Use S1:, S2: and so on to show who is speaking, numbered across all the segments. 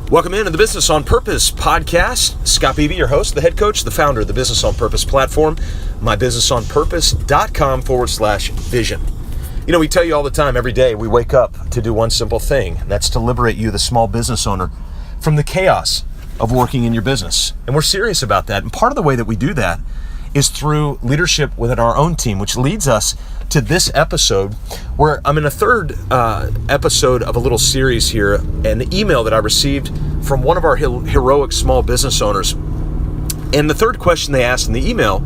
S1: Welcome into the Business on Purpose podcast. Scott Beebe, your host, the head coach, the founder of the Business on Purpose platform, mybusinessonpurpose.com/vision. You know, we tell you all the time, every day we wake up to do one simple thing, and that's to liberate you, the small business owner, from the chaos of working in your business. And we're serious about that. And part of the way that we do that is through leadership within our own team, which leads us to this episode where I'm in a third episode of a little series here, an email that I received from one of our heroic small business owners. And the third question they asked in the email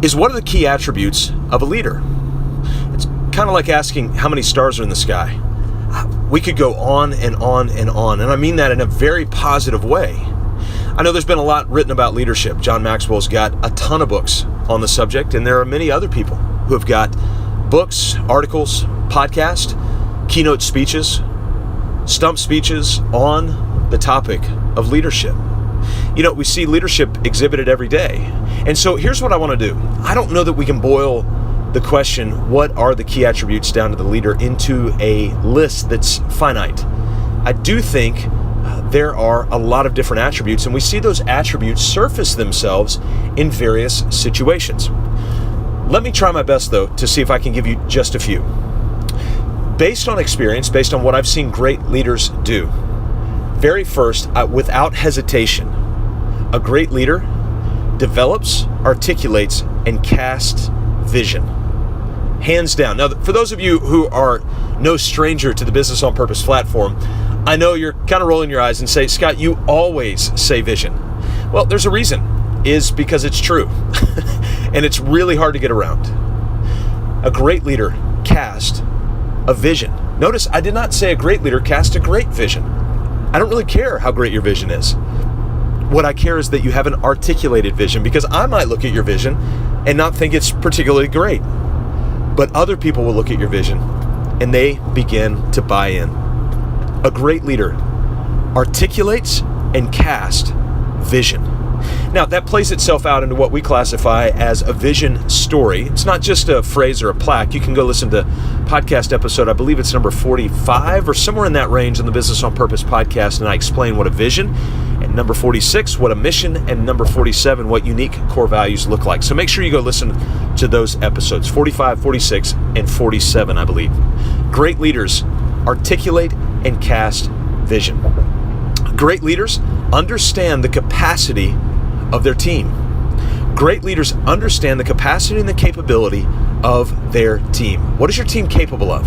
S1: is, what are the key attributes of a leader? It's kind of like asking how many stars are in the sky. We could go on and on and on, and I mean that in a very positive way. I know there's been a lot written about leadership. John Maxwell's got a ton of books on the subject, and there are many other people who have got books, articles, podcasts, keynote speeches, stump speeches on the topic of leadership. You know, we see leadership exhibited every day. And so here's what I want to do. I don't know that we can boil the question, what are the key attributes down to the leader, into a list that's finite. I do think there are a lot of different attributes, and we see those attributes surface themselves in various situations. Let me try my best, though, to see if I can give you just a few. Based on experience, based on what I've seen great leaders do, very first, without hesitation, a great leader develops, articulates, and casts vision. Hands down. Now, for those of you who are no stranger to the Business on Purpose platform, I know you're kind of rolling your eyes and say, Scott, you always say vision. Well, there's a reason, is because it's true. And it's really hard to get around. A great leader cast a vision. Notice I did not say a great leader cast a great vision. I don't really care how great your vision is. What I care is that you have an articulated vision, because I might look at your vision and not think it's particularly great. But other people will look at your vision and they begin to buy in. A great leader articulates and casts vision. Now, that plays itself out into what we classify as a vision story. It's not just a phrase or a plaque. You can go listen to podcast episode, I believe it's number 45 or somewhere in that range on the Business on Purpose podcast, and I explain what a vision, and number 46, what a mission, and number 47, what unique core values look like. So make sure you go listen to those episodes, 45, 46, and 47, I believe. Great leaders articulate and cast vision. Great leaders understand the capacity of their team. Great leaders understand the capacity and the capability of their team. What is your team capable of?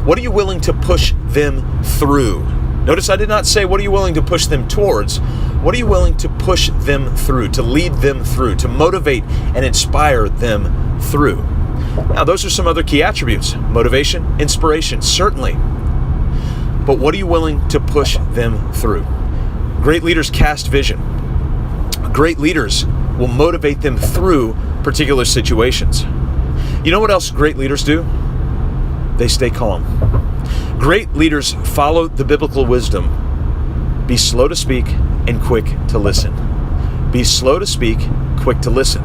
S1: What are you willing to push them through? Notice I did not say, what are you willing to push them towards? What are you willing to push them through, to lead them through, to motivate and inspire them through? Now, those are some other key attributes. Motivation, inspiration, certainly. But what are you willing to push them through? Great leaders cast vision. Great leaders will motivate them through particular situations. You know what else great leaders do? They stay calm. Great leaders follow the biblical wisdom. Be slow to speak and quick to listen. Be slow to speak, quick to listen.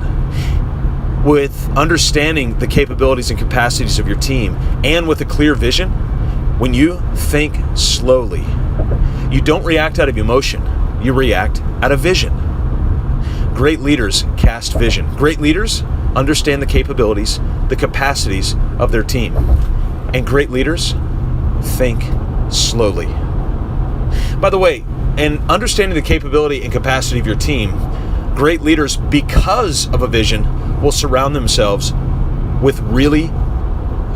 S1: With understanding the capabilities and capacities of your team and with a clear vision, when you think slowly, you don't react out of emotion, you react out of vision. Great leaders cast vision. Great leaders understand the capabilities, the capacities of their team. And great leaders think slowly. By the way, in understanding the capability and capacity of your team, great leaders, because of a vision, will surround themselves with really,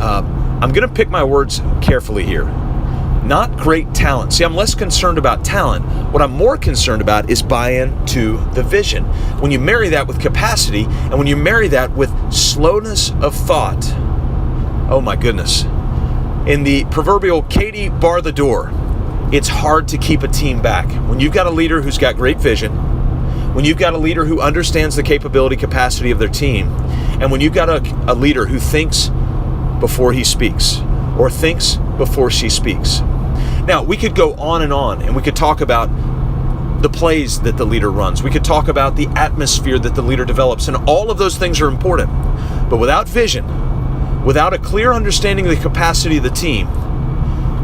S1: I'm going to pick my words carefully here, not great talent. See, I'm less concerned about talent. What I'm more concerned about is buy-in to the vision. When you marry that with capacity, and when you marry that with slowness of thought, oh my goodness. In the proverbial Katie bar the door, it's hard to keep a team back. When you've got a leader who's got great vision, when you've got a leader who understands the capability, capacity of their team, and when you've got a leader who thinks before he speaks, or thinks before she speaks. Now, we could go on, and we could talk about the plays that the leader runs. We could talk about the atmosphere that the leader develops, and all of those things are important. But without vision, without a clear understanding of the capacity of the team,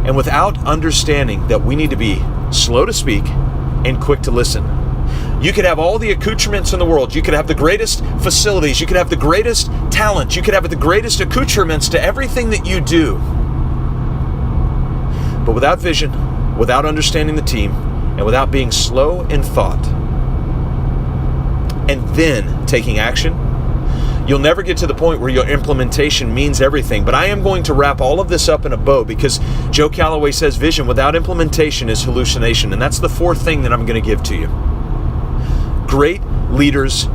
S1: and without understanding that we need to be slow to speak and quick to listen. You could have all the accoutrements in the world. You could have the greatest facilities. You could have the greatest talent. You could have the greatest accoutrements to everything that you do. But without vision, without understanding the team, and without being slow in thought, and then taking action, you'll never get to the point where your implementation means everything. But I am going to wrap all of this up in a bow, because Joe Calloway says vision without implementation is hallucination. And that's the fourth thing that I'm going to give to you. Great leaders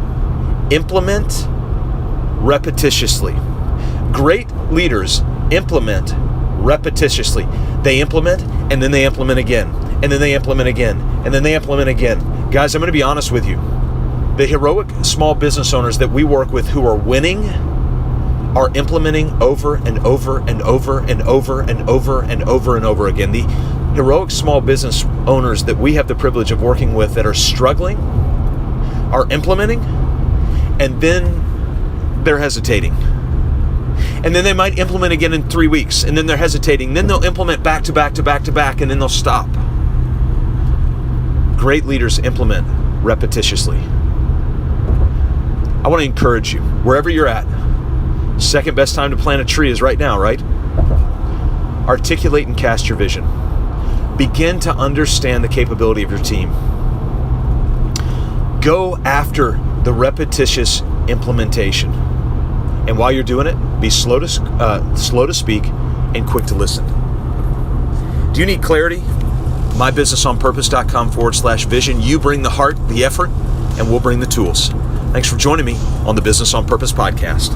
S1: implement repetitiously. Great leaders implement repetitiously. They implement, and then they implement again, and then they implement again, and then they implement again. Guys, I'm going to be honest with you. The heroic small business owners that we work with who are winning are implementing over and over and over and over and over and over and over again. The heroic small business owners that we have the privilege of working with that are struggling are implementing, and then they're hesitating. And then they might implement again in 3 weeks, and then they're hesitating. Then they'll implement back to back to back to back, and then they'll stop. Great leaders implement repetitiously. I want to encourage you, wherever you're at, second best time to plant a tree is right now, right? Articulate and cast your vision. Begin to understand the capability of your team. Go after the repetitious implementation. And while you're doing it, be slow to speak and quick to listen. Do you need clarity? mybusinessonpurpose.com/vision. You bring the heart, the effort, and we'll bring the tools. Thanks for joining me on the Business on Purpose podcast.